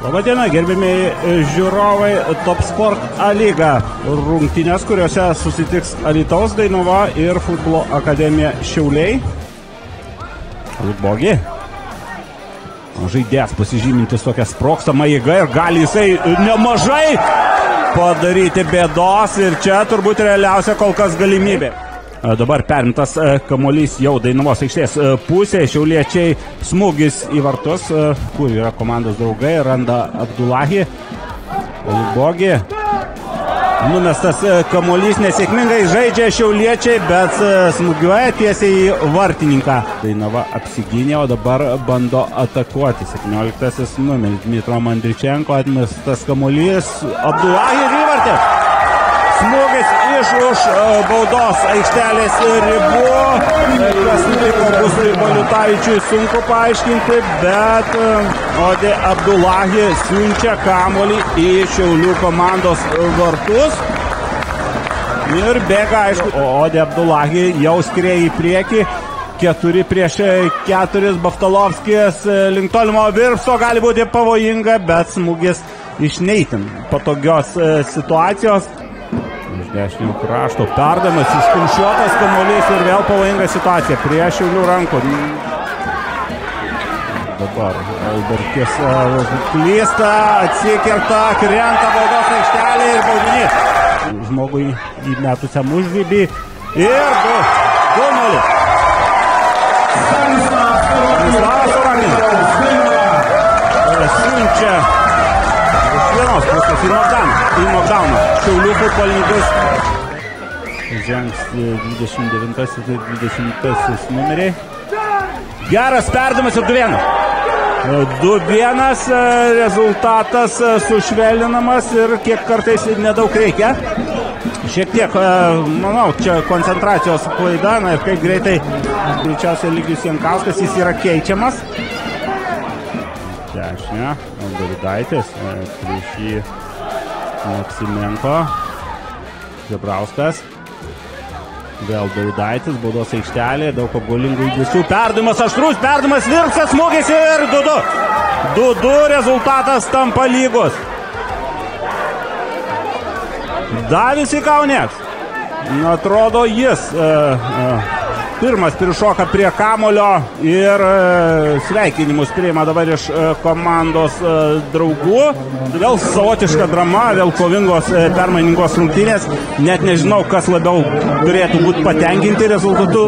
Labadiena, gerbėmiai žiūrovai, Top Sport A lyga rungtynės, kuriuose susitiks Alytaus Dainava ir futbolo akademija Šiauliai. Lūbogi. Žaidėjas pasižymintis tokią sprogstamą jėgą ir gali jisai nemažai padaryti bėdos ir čia turbūt realiausia kol kas galimybė. Dabar perimtas kamuolys jau Dainavos aikštės pusė, šiauliečiai smūgis į vartus, kur yra komandos draugai, randa Abdullahi, Lūbogi. Numestas kamuolys, nesėkmingai žaidžia šiauliečiai, bet smūgiuoja tiesiai į vartininką. Dainava apsigynė, o dabar bando atakuoti. 17 numeris Dmitro Mandričenko, atmestas kamuolys, Abdullahi ir įvartė. Smūgis iš už baudos aikštelės ribų. Kas nutiko Busui Baliutavičiui sunku paaiškinti, bet Odė Abdullahi siunčia kamuolį į Šiaulių komandos vartus. Ir bėga, aišku, Odė Abdullahi jau skrieja į priekį. 4-4 Baftalovskis link tolimo virpso gali būti pavojinga, bet smūgis iš neitin patogios situacijos. Dešinio krašto perdamas, iškumščiuotas kamuolys ir vėl pavojinga situacija prie Šiaulių rankų. Dabar Albertis klysta, atsikerta, krenta baudos aikštelė ir baudinys. Žmogui įmetusiam užribį ir 2-0. Slavas Orakinas siunčia iš vienos pusės į knockdowną. Šiaulių futbolininkus žengs 29 ir 20 numeriai. Geras perdavimas ir 2-1. 2-1 rezultatas sušvelninamas ir kiek kartais nedaug reikia. Šiek tiek, manau, čia koncentracijos klaida, na ir kaip greitai greičiausiai Ligijus Jankauskas, jis yra keičiamas. Dešinė, Davidaitis, prieš jį Maksimenko, Žebrauskas, vėl Davidaitis, baudos aikštelė, daug apgaulingų judesių, perdavimas aštrus, perdavimas virpsas, smūgis ir 2-2. 2-2 rezultatas tampa lygus. Davis Ikaunieks, atrodo jis pirmas prišoka prie kamulio ir sveikinimus priima dabar iš komandos draugų. Vėl savotiška drama, vėl kovingos permainingos rungtynės. Net nežinau, kas labiau turėtų būti patenkinti rezultatu.